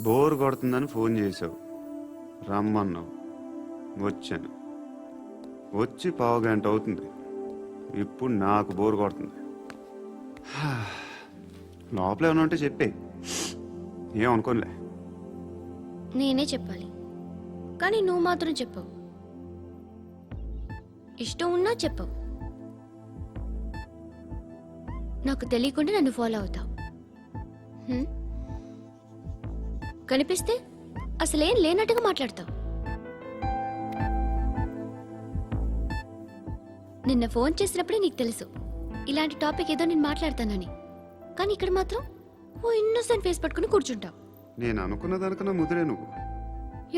Bore కొడుతుందని phone చేసావు, రమ్మన్నావు, వచ్చాను. వచ్చి పావుగంట అవుతుంది. ఇప్పుడు నాకు బోర్ కొడుతుంది. లోపల ఏమైనా ఉంటే చెప్పే, ఏమనుకోనిలే. నేనే చెప్పాలి, కానీ నువ్వు మాత్రం చెప్పవు. ఇష్టం ఉన్నా చెప్పవు. నాకు తెలియకుండా నన్ను ఫాలో అవుతావు. కనిపిస్తే అసలేం లేనట్టుగా మాట్లాడతావు. నిన్న ఫోన్ చేసినప్పుడే నీకు తెలుసు ఇలాంటి టాపిక్ ఏదో నేను మాట్లాడతానని. కానీ ఇక్కడ మాత్రం ఓ ఇన్నోసెంట్ ఫేస్ పట్టుకుని కూర్చుంటావు. నేను అనుకున్నదానికన్నా ముదిరే నువ్వు.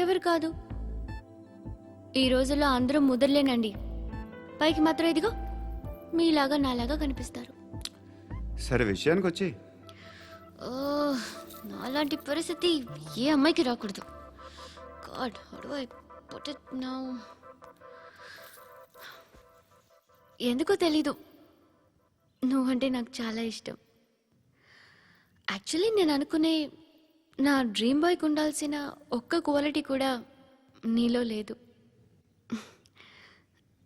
ఎవరు కాదు, ఈ రోజుల్లో అందరూ ముదరలేనండి. పైకి మాత్రం ఇదిగో మీలాగా నాలాగా కనిపిస్తారు. సరే విషయానికి వచ్చి, నాలాంటి పరిస్థితి ఏ అమ్మాయికి రాకూడదు. God, how do I put it now? ఎందుకో తెలీదు, నువ్వంటే నాకు చాలా ఇష్టం. యాక్చువల్లీ నేను అనుకునే నా డ్రీమ్ బాయ్కి ఉండాల్సిన ఒక్క క్వాలిటీ కూడా నీలో లేదు.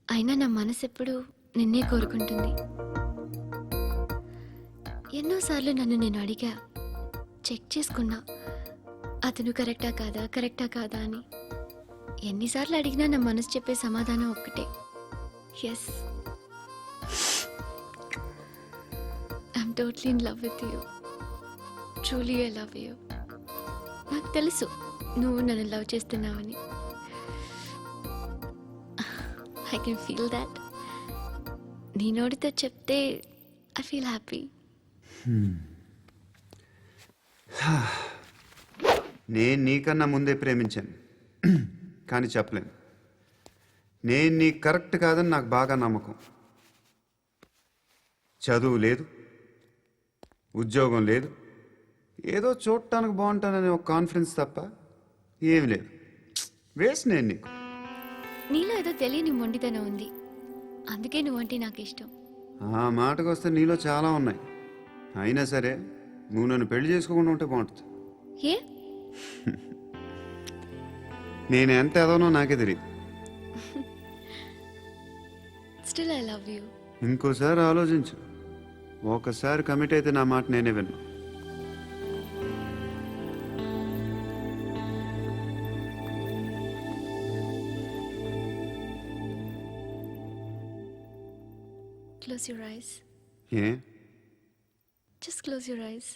అయినా నా మనసు ఎప్పుడు నిన్నే కోరుకుంటుంది. ఎన్నోసార్లు నన్ను నేను అడిగా, చెక్ చేసుకున్నా అతను కరెక్టా కాదా అని. ఎన్నిసార్లు అడిగినా నా మనసు చెప్పే సమాధానం ఒక్కటే, yes, I'm totally in love with you. Truly I love you. నాకు తెలుసు నువ్వు నన్ను లవ్ చేస్తున్నావని. I can feel that. నీ నోటితో చెప్తే ఐ ఫీల్ హ్యాపీ. నేను నీకన్నా ముందే ప్రేమించాను, కానీ చెప్పలేను. నేను నీకు కరెక్ట్ కాదని నాకు బాగా నమ్మకం. చదువు లేదు, ఉద్యోగం లేదు, ఏదో చూడటానికి బాగుంటాననే ఒక కాన్ఫిడెన్స్ తప్ప ఏమి లేదు. వేస్ట్ నేను నీకు. నీలో ఏదో తెలియని మొండితనం ఉంది, అందుకే నువ్వంటే నాకు ఇష్టం. ఆ మాటకు వస్తే నీలో చాలా ఉన్నాయి. అయినా సరే నువ్వు నన్ను పెళ్లి చేసుకోకుండా ఉంటే బాగుంటుంది. ఏ? నేను ఎంత ఎదవనో నాకే తెలియదు. Still I love you. ఇంకోసారి ఆలోచించు. ఒకసారి కమిట్ అయితే నా మాట నేనే విన్నా. Close your eyes. A? Just close your eyes.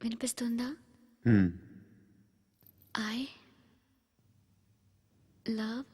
వినిపిస్తుందా? I love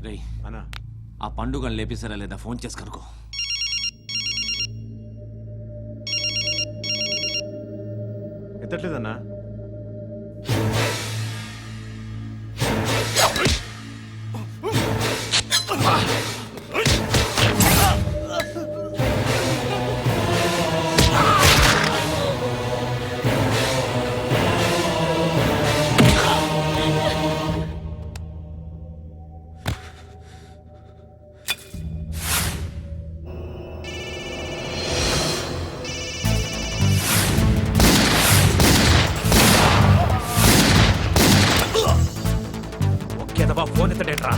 రేయ్, అన్నా ఆ పండుగను లేపేశారా లేదా ఫోన్ చేసి కనుకో. ఎత్తట్లేదన్నా. ఒకేదవా ఫోన్ ఎత్తడేట్రా.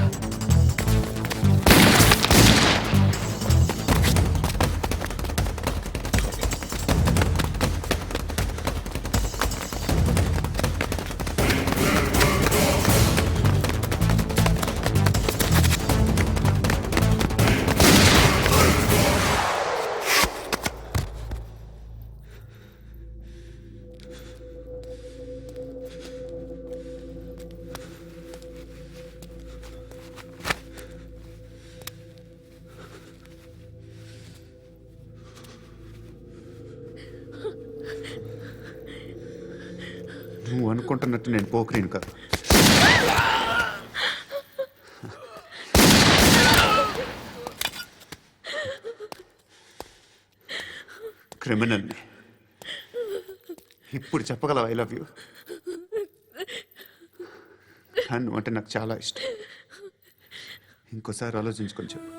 నువ్వు అనుకుంటున్నట్టు నేను పోకరీను కాదు. క్రిమినల్ని. ఇప్పుడు చెప్పగలవా ఐ లవ్ యూ? నువ్వు అంటే నాకు చాలా ఇష్టం. ఇంకోసారి ఆలోచించుకొని చెప్పు.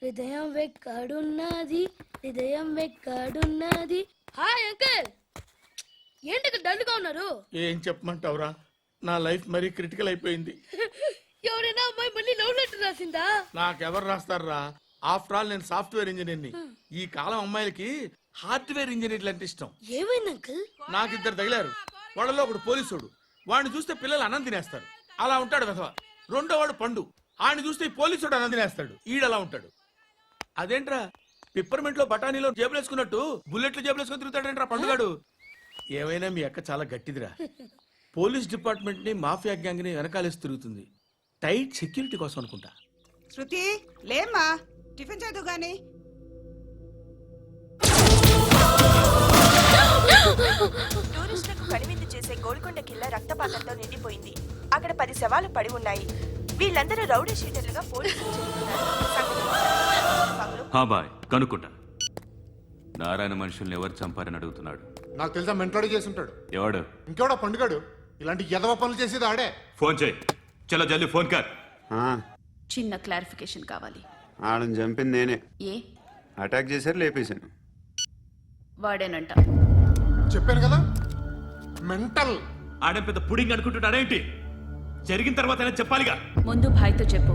హృదయం వెక్కడున్నది, హృదయం వెక్కడున్నది. హాయ్ అంకుల్, ఏంటి డల్గా ఉన్నారు? ఏం చెప్పమంటావురా, నా లైఫ్ మరీ క్రిటికల్ అయిపోయింది. ఎవరైనా అమ్మాయి మళ్ళీ లవ్ లెటర్ రాసిందా? నాకెవరు రాస్తారా? ఆఫ్టర్ ఆల్ నేను సాఫ్ట్వేర్ ఇంజనీర్ని. ఈ కాలం అమ్మాయిలకి హార్డ్వేర్ ఇంజనీర్లు అంటే ఇష్టం. ఏమైంది అంకుల్? నాకు ఇద్దరు తగిలారు. వాళ్ళలో ఒకడు పోలీసుడు. వాడిని చూస్తే పిల్లలు అన్నం తినేస్తారు, అలా ఉంటాడు వెధవ. రెండో వాడు పండు. ఆడిని చూస్తే ఈ పోలీసుడు అన్నం తినేస్తాడు, ఈడలా ఉంటాడు. అదేంట్రా, పిప్పర్మెంట్ లో బఠానీలో జేబులేసుకున్నట్టు బుల్లెట్లు జేబులేసుకుని తిరుగుతాడేంట్రా పండుగాడు. ఏమైనా మీ అక్క చాలా గట్టిదిరా. పోలీస్ డిపార్ట్మెంట్ ని మాఫియా గ్యాంగ్ ని వెనకాలేసి తిరుగుతుంది. టైట్ సెక్యూరిటీ కోసం అనుకుంటా. శృతి లేమ్మా, టిఫిన్ చేద్దు గాని. టూరిస్టులకు కనువిందు చేసే గోల్కొండ కిల్లా రక్తపాతంతో నిండిపోయింది. అక్కడ 10 శవాలు పడి ఉన్నాయి. వీళ్ళందరూ రౌడీ షీటర్లుగా పోలీసులు బాయ్ కనుక్కుంటా. నారాయణ మనుషుల్ని ఎవరు చంపారని అడుగుతున్నాడు. నాకు తెలుసా, మెంటలాడి చేసి ఉంటాడు. ఎవడు? ఇంకెవడా పండుగాడు. ఇలాంటి ఎదవ పనులు చేసేది ఆడే. ఫోన్ చేయి. చలో జల్దీ ఫోన్ కర్. చిన్న క్లారిఫికేషన్ కావాలి. ఆడని చంపింది నేనే. ఏ? అటాక్ చేశారు, లేపేశాను. వాడేనంట. చెప్పాను కదా, మెంటల్. ఆడే పెద్ద పుడింగ్ అనుకుంటున్నాడేంటి? జరిగిన తర్వాత చెప్పాలిగా. ముందు భాయ్తో చెప్పు.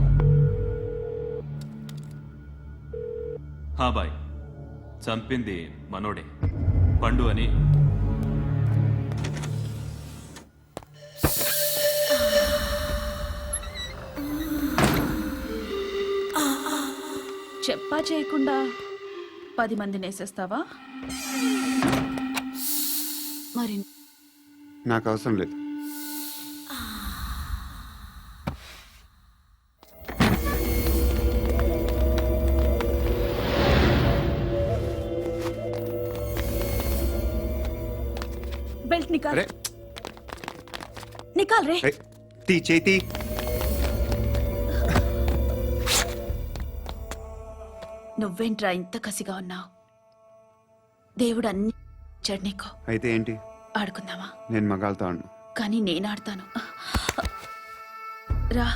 హా బాయ్, చంపింది మనోడే, పండు అని. చెప్పా చేయకుండా 10 మందిని వేసేస్తావా? మరి నాకు అవసరం లేదు. బెల్ట్ నికాల్. అరే నికాల్ రే. తీ చేతి. నువ్వేంట్రా ఇంత కసిగా ఉన్నావు? దేవుడు అన్ని ఇచ్చాడు నీకు. అయితే ఏంటి? ఆడుకుందామా? నేను మగాళ్ళతో ఆడను. కానీ నేను ఆడతాను. రా.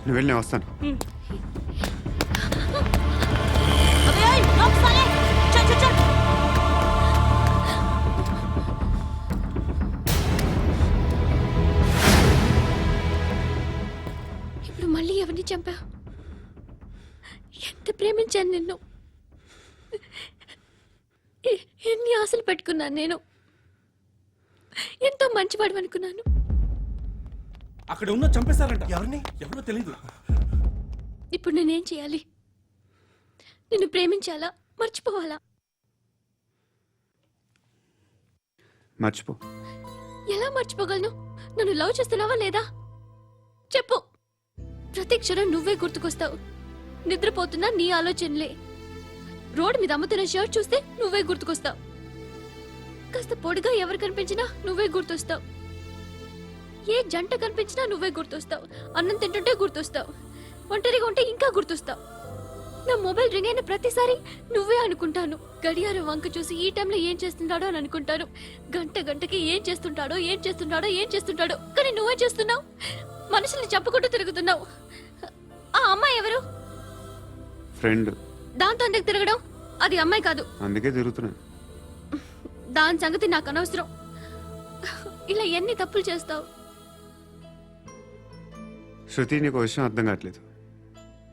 నువ్వు వెళ్ళి నేను వస్తాను. ఇప్పుడు మళ్ళీ ఎవరిని చంపా? ఎంత ప్రేమించాను నిన్ను, ఎన్ని ఆశలు పెట్టుకున్నాను నేను. ఎంతో మంచివాడు అనుకున్నాను. అక్కడ ఉన్న చంపేశారంట. ఎవరిని? ఎవరో తెలియదు. ఇప్పుడు నేనేం చేయాలి? నిన్ను ప్రేమించాలా, మర్చిపోవాలా? మర్చిపో. ఎలా మర్చిపోగలను? నన్ను లవ్ చేస్తున్నావా లేదా చెప్పు. ప్రతి క్షణం నువ్వే గుర్తుకొస్తావు. నిద్రపోతున్నా నీ ఆలోచనలే. రోడ్డు మీద అమ్ముతున్న షర్ట్ చూస్తే నువ్వే గుర్తుకొస్తావు. కాస్త పొడిగా ఎవరు కనిపించినా నువ్వే గుర్తొస్తావు. ఏ జంట కనిపించినా నువ్వే గుర్తొస్తావు. అన్నం తింటుంటే గుర్తొస్తావు. ఒంటరిగా ఉంటే ఇంకా గుర్తొస్తావు. నా మొబైల్ రింగ్ అయిన ప్రతిసారి నువ్వే అనుకుంటాను. గడియారం వంక చూసి ఈ టైంలో ఏం చేస్తుంటాడో అని అనుకుంటాను. గంట గంటకి ఏం చేస్తుంటాడో కానీ నువ్వే చేస్తున్నావు. మనుషుల్ని చంపుకుంటూ తిరుగుతున్నావు. ఆ అమ్మాయి ఎవరు? ఫ్రెండ్. దాంతో ఎందుకు తిరగడం? అది అమ్మాయి కాదు. అందుకే తిరుగుతున్నాను. దాని సంగతి నాకు అనవసరం. ఇలా ఎన్ని తప్పులు చేస్తావు? శృతి, నీకు విషయం అర్థం కావట్లేదు.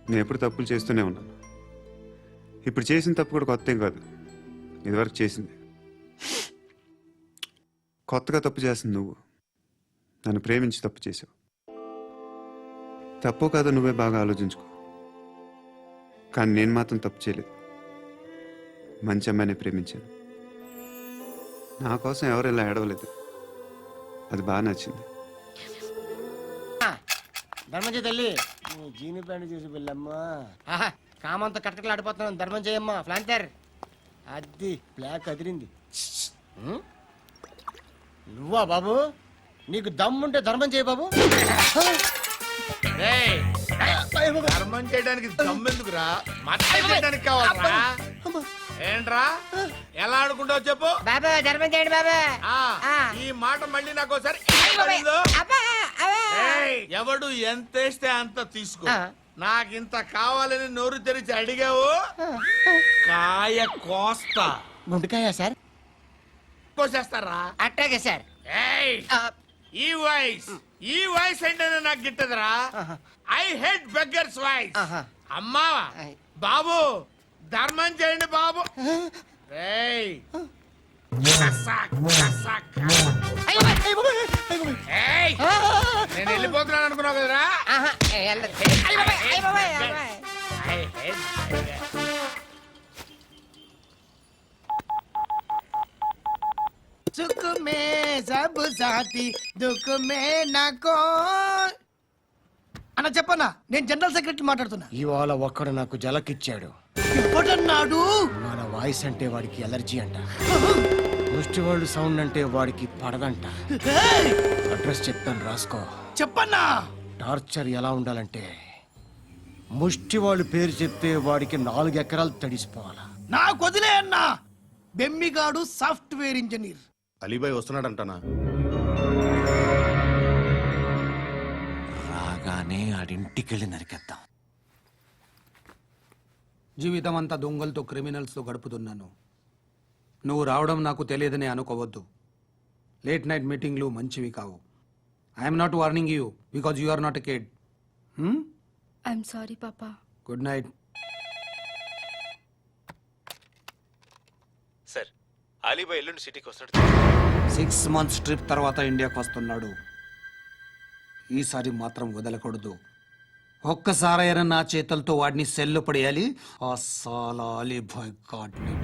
నేను ఎప్పుడు తప్పులు చేస్తూనే ఉన్నాను. ఇప్పుడు చేసిన తప్పు కూడా కొత్త ఏం కాదు. ఇదివరకు చేసింది. కొత్తగా తప్పు చేస్తుంది నువ్వు. నన్ను ప్రేమించి తప్పు చేసావు. తప్పో కాదో నువ్వే బాగా ఆలోచించుకో. కానీ నేను మాత్రం తప్పు చేయలేదు. మంచి అమ్మాయిని ప్రేమించాను. నా కోసం ఎవరు ఇలా ఏడవలేదు. అది బాగా నచ్చింది. ధర్మం తల్లి, జీని ప్యాంట్ చూసి వెళ్ళమ్మా. కామంతో కట్టకలాడిపోతున్నాను. ధర్మం చేయమ్మా. ఫ్లాంతర్ అది బ్లాక్ అదిరింది. నువ్వా బాబు? నీకు దమ్ముంటే ధర్మం చేయ బాబు. రేయ్, ధర్మం చేయడానికి దమ్మెందుకురా? మర్డర్ చేయడానికి కావాలరా? ఏంట్రా ఎలా ఆడుకుంటావు చెప్పు. బాబా ధర్మం చేయండి బాబా. ఈ మాట మళ్ళీ నాకు ఒకసారి ఎవడు ఎంత వేస్తే అంత తీసుకో. నాకింత కావాలని నోరు తెరిచి అడిగావు, కాయ కోస్తా. గుండెకాయ సార్? కోసేస్తారా? అట్టాగే సార్. ఈ వాయిస్ ఏంటనే నాకు గిట్టదురా. I hate beggars voice. అమ్మా బాబు ధర్మం చేయండి బాబు. ఏయ్, కసాక్, కసాక్. ఏయ్, నేను వెళ్ళిపోతున్నాను అనుకున్నావు కదరా. I hate beggars. సుఖ మే సబ్ సాథీ దుఃఖ మే నాకో. అన్న చెప్పన్నా, నేను జనరల్ సెక్రటరీ మాట్లాడుతున్నా. ఇవాళ ఒక్కడు నాకు జలకిచ్చాడు. ఎప్పుడన్నాడు? మన వాయిస్ అంటే వాడికి ఎలర్జీ అంట. ముష్టి వాళ్ళు సౌండ్ అంటే వాడికి పడదంట. అడ్రస్ చెప్తాను రాసుకో. చెప్పన్నా. టార్చర్ ఎలా ఉండాలంటే ముష్టి వాళ్ళు పేరు చెప్తే వాడికి 4 ఎకరాలు తడిసిపోవాలా. నాకు వదిలే అన్నా. బెమ్మిగాడు సాఫ్ట్వేర్ ఇంజనీర్. అలీబాయ్ వస్తున్నాడంటనా? రాగానే ఆడింటికెళ్ళి నరికేద్దాం. జీవితం అంతా దొంగలతో క్రిమినల్స్తో గడుపుతున్నాను. నువ్వు రావడం నాకు తెలియదని అనుకోవద్దు. లేట్ నైట్ మీటింగ్లు మంచివి కావు. I'm not warning you because you are not a kid. I'm sorry పాపా. Good night. సార్, అలీబాయ్ ఎల్లుండి సిటీకి వస్తాడు. 6 months ట్రిప్ తర్వాత ఇండియాకి వస్తున్నాడు. ఈసారి మాత్రం వదలకూడదు. ఒక్కసారైనా నా చేతులతో వాడిని సెల్లు పడేయాలి. ఆ సాలా అలీబాయ్ గాడ్ని.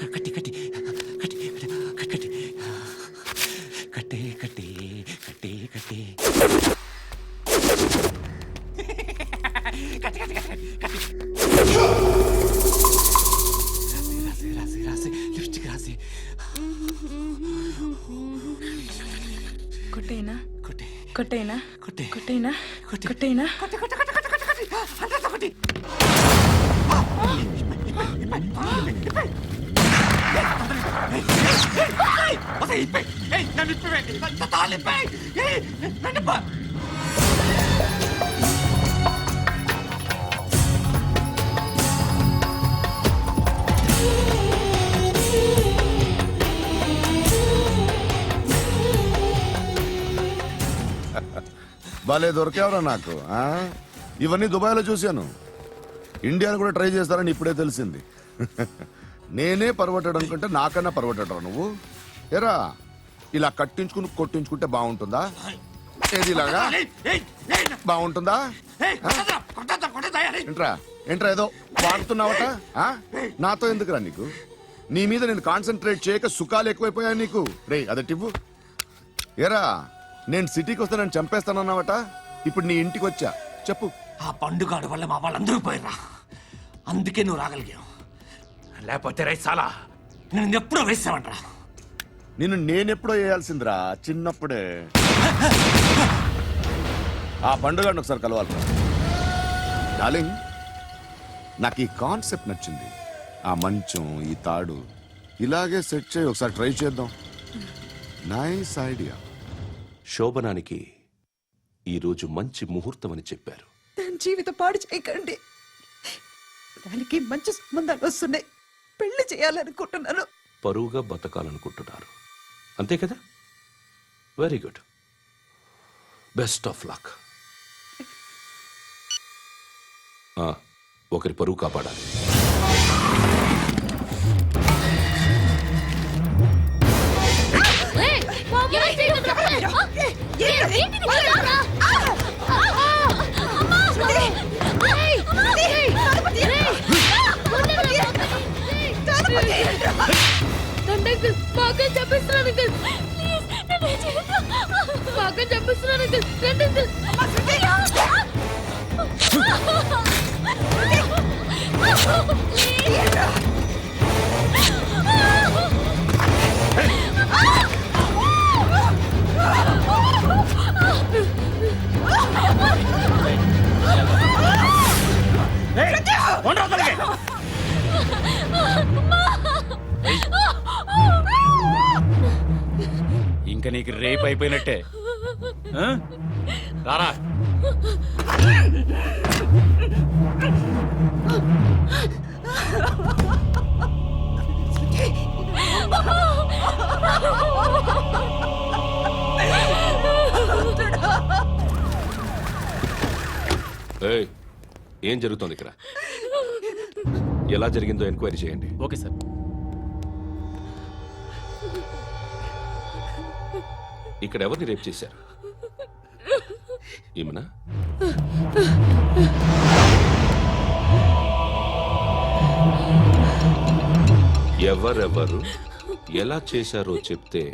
కట్టి కట్టి కట్టి కట్టి కట్టి కట్టి కట్టి కట్టి రాసి రాసి లిప్స్టిక్ రాసి కొట్టేనా కొట్టి కొట్టేనా కొట్టి కొట్టేనా కొట్టి కొట్టేనా కొట్టి కొట్టి కొట్టి కొట్టి కొట్టి అంతా కొట్టి. భలే దొరికేవరా నాకు. ఇవన్నీ దుబాయ్లో చూశాను. ఇండియాలో కూడా ట్రై చేస్తారని ఇప్పుడే తెలిసింది. నేనే పర్వటాడు అనుకుంటే నాకన్నా పర్వటాడు నువ్వు. ఎరా ఇలా కట్టించుకుని కొట్టించుకుంటే బాగుంటుందా? ఏది ఇలాగా బాగుంటుందా? ఏంట్రా ఏంట్రా ఏదో వాడుతున్నావట? నాతో ఎందుకురా నీకు? నీ మీద నేను కాన్సన్ట్రేట్ చేయక సుఖాలు ఎక్కువైపోయాయి నీకు. రే అదటివ్వు. ఎరా నేను సిటీకి వస్తే నన్ను చంపేస్తానన్నావట. ఇప్పుడు నీ ఇంటికి వచ్చా. చెప్పు. ఆ పండుగాడు వల్ల మా వాళ్ళందరూ పోయిరా. అందుకే నువ్వు రాగలిగావు. లేకపోతే రైసాలా నేను ఎప్పుడో వేసావంట్రా. నిన్ను నేనెప్పుడో వేయాల్సిందిరా, చిన్నప్పుడే. ఆ పండుగను ఒకసారి కలవాలి డార్లింగ్. నాకు ఈ కాన్సెప్ట్ నచ్చింది. ఆ మంచం, ఈ తాడు ఇలాగే సెట్ చేయి. ఒకసారి ట్రై చేద్దాం. Nice idea. శోభనానికి ఈరోజు మంచి ముహూర్తం అని చెప్పారు. దాని జీవితం పాడు చేయకండి. దానికి మంచి సంబంధాలు వస్తున్నాయి. పెళ్లి చేయాలనుకుంటున్నాను. పరువుగా బతకాలనుకుంటున్నారు అంతే కదా? Very good. Best of luck. ఒకరి పరువు కాపాడాలి. చంపిస్తున్నాను. ఇంకా నీకు రేపు అయిపోయినట్టే ఆ? రారా ఏయ్, ఏం జరుగుతోంది ఇక్కడ? ఎలా జరిగిందో ఎంక్వైరీ చేయండి. Okay sir. ఇక్కడ ఎవరిని రేప్ చేశారు? ఈమెనా? ఎవరెవరు ఎలా చేశారో చెప్తే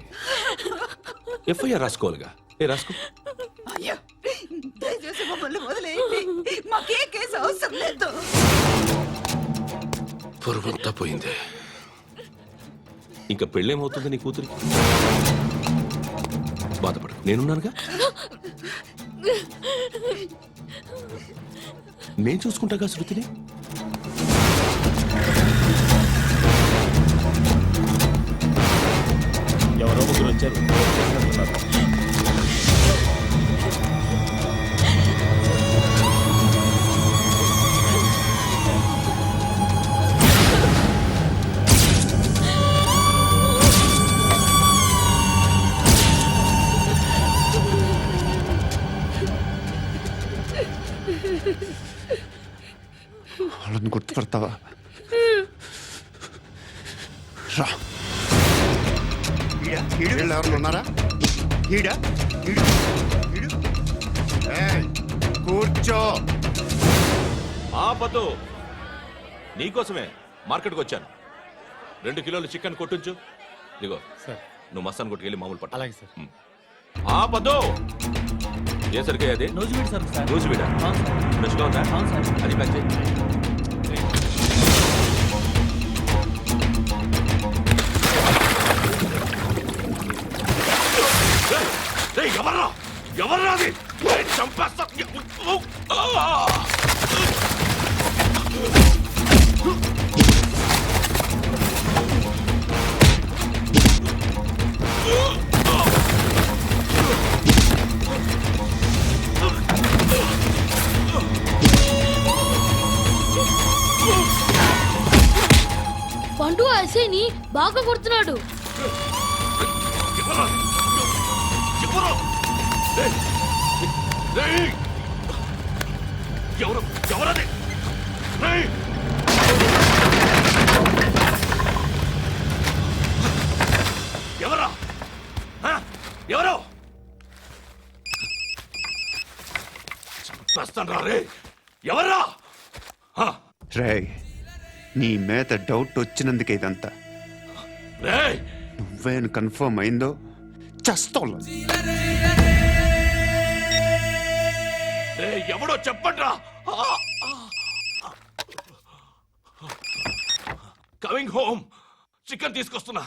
ఎఫ్ఐఆర్ రాసుకోవాలిగా. రాసుకో. అయ్యో దయచేసి మమ్మల్ని వదిలేయండి, మాకే కేసు అవసరం లేదు. పొరువంతా పోయింది. ఇంకా పెళ్ళేమవుతుంది నీ కూతురికి? బాధపడు, నేనున్నానుగా. నేను చూసుకుంటాగా శృతిని. ఎవరో ముగ్గురు వచ్చారు. వాళ్ళని గుర్తుపడతావా? రా. వీళ్ళు ఎవరు ఉన్నారా? కూర్చో. ఆపదు. నీకోసమే మార్కెట్కి వచ్చాను. 2 కిలోలు చికెన్ కొట్టించు. ఇదిగో సార్. నువ్వు మస్తాన్ కొట్టుకెళ్ళి మామూలు పట్టు. అలాగే సార్. ఆపదు. ఏ సరికే అది? నూజివీడు సార్. నూజివీడా? ఫ్రెష్గా ఉందా? అది ప్యాక్ చేయి. ఎవర్రా ఎవర్రా అది? చంపేస్తా. పండు ఐసేని బాగా కొడుతున్నాడు. ఎవరది? ఎవరా? ఎవరు? చంపేస్తాను రే. ఎవరా? రేయ్, నీ మీద డౌట్ వచ్చినందుకే ఇదంతా. రేయ్, నువ్వేను కన్ఫర్మ్ అయిందో చస్తావు. ఎవడో చెప్పండ్రా. Coming home. చికెన్ తీసుకొస్తున్నా.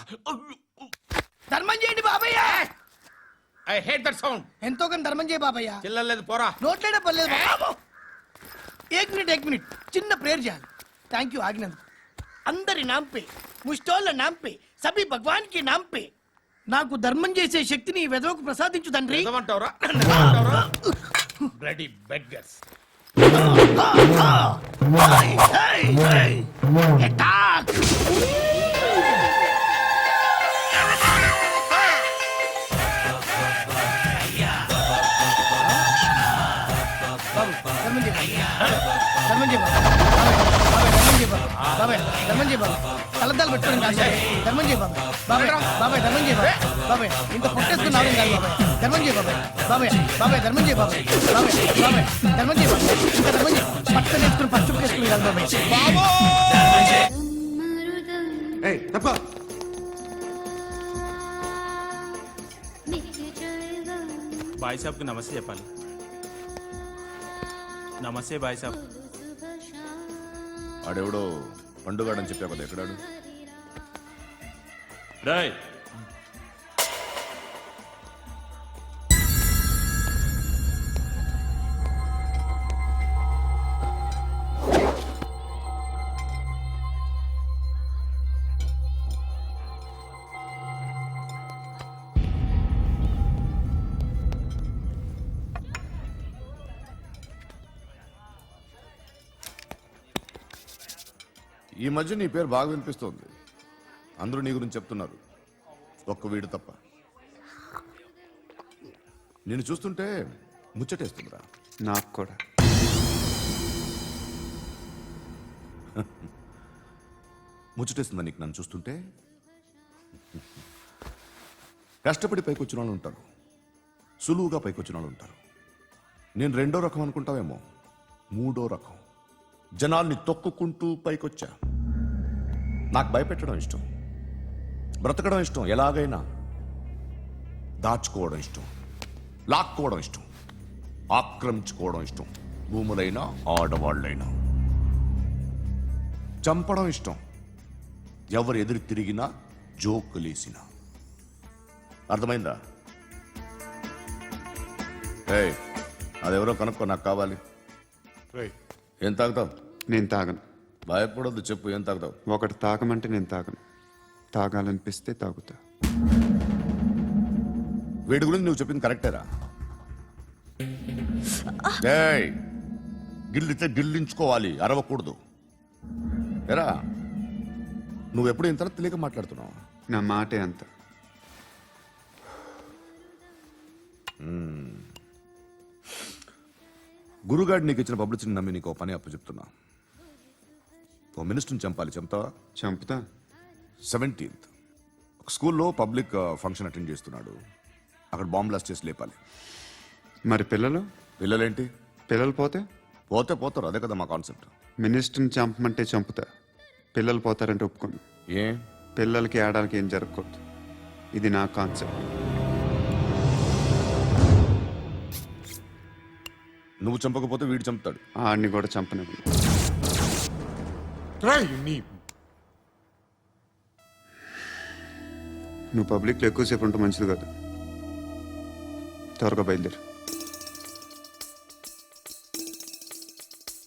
ధర్మం చేయండి బాబయ్య. I hate that sound. ఎంతో కొంత ధర్మం చేయ బాబయ్య. చిల్లలేదు పోరా. నోట్లేడే పర్లేదు బాబు. ఏక్ మినిట్ చిన్న ప్రేయర్ చేయాలి. థ్యాంక్ యూ ఆగినందుకు. అందరి నాంపే, ముష్టోళ్ళ నాంపే, సభి భగవాన్ కి నాంపే నాకు ధర్మం చేసే శక్తిని ఈ వెదవకు ప్రసాదించు తండ్రి. ఏమంటావురా? Bloody beggars. అటాక్. కలద్దాలు పెట్టుకోండి కాదు ధర్మం చేయ బాబాయ్. బాబాయ్ ధర్మం చేయ బాబాయ్. ఇంత పుట్టేసుకున్నావు కాదు బాబాయ్. ధర్మం చేయ బాబాయ్. బాబాయ్ ధర్మం చేయ బాబాయ్. ధర్మం చేయ బాబాయ్. ఇంకా ధర్మం చేయ. పట్టు నేర్చుకుని పచ్చుకు వేసుకుని కాదు బాబాయ్. బాయ్ సాబ్కి నమస్తే చెప్పాలి. నమస్తే బాయ్ సాబ్. ఆడెవడో పండుగాడని చెప్పా కదా, ఎక్కడాడు? రాయ్, ఈ మధ్య నీ పేరు బాగా వినిపిస్తోంది. అందరూ నీ గురించి చెప్తున్నారు, ఒక్క వీడు తప్ప. నిన్ను చూస్తుంటే ముచ్చటేస్తుందిరా. నాకు కూడా. ముచ్చటేస్తుందా నీకు నన్ను చూస్తుంటే? కష్టపడి పైకొచ్చిన వాళ్ళు ఉంటారు, సులువుగా పైకొచ్చిన వాళ్ళు ఉంటారు. నేను రెండో రకం అనుకుంటావేమో, మూడో రకం. జనాల్ని తొక్కుకుంటూ పైకొచ్చా. నాకు భయపెట్టడం ఇష్టం, బ్రతకడం ఇష్టం, ఎలాగైనా దాచుకోవడం ఇష్టం, లాక్కోవడం ఇష్టం, ఆక్రమించుకోవడం ఇష్టం. భూములైనా ఆడవాళ్ళైనా చంపడం ఇష్టం, ఎవరు ఎదురు తిరిగినా జోకులేసినా. అర్థమైందా? ఏయ్, అదెవరో కనుక్కో, నాకు కావాలి. ఏం తాగుతావు? నేను తాగను. భయపడొద్దు, చెప్పు ఏం తాగుతావు? ఒకటి తాగమంటే నేను తాగను, తాగాలనిపిస్తే తాగుతా. వీడి గురించి నువ్వు చెప్పింది కరెక్టేరా? ఏయ్, గిల్లితే గిల్లించుకోవాలి, అరవకూడదు. ఎరా, నువ్వెప్పుడు ఇంత తెలియక మాట్లాడుతున్నావు? నా మాటే అంత. గురుగాడు నీకు ఇచ్చిన పబ్లిసిటీని నమ్మి నీకు పని అప్పు చెప్తున్నా. ఓ మినిస్టర్ని చంపాలి, చంపుతావా? చంపుతా. 17th ఒక స్కూల్లో పబ్లిక్ ఫంక్షన్ అటెండ్ చేస్తున్నాడు, అక్కడ బాంబ్ బ్లాస్ట్ చేసి లేపాలి. మరి పిల్లలు? పిల్లలేంటి? పిల్లలు పోతే? పోతే పోతారు, అదే కదా మా కాన్సెప్ట్. మినిస్టర్ని చంపమంటే చంపుతా, పిల్లలు పోతారంటే ఒప్పుకోను. ఏ? పిల్లలకి ఆడడానికి ఏం జరగకూడదు, ఇది నా కాన్సెప్ట్. నువ్వు చంపకపోతే వీడు చంపుతాడు. ఆడిని కూడా చంపనివ్వను. నువ్వు పబ్లిక్లో ఎక్కువసేపు ఉంటే మంచిది కాదు. త్వరగా బయలుదేరు.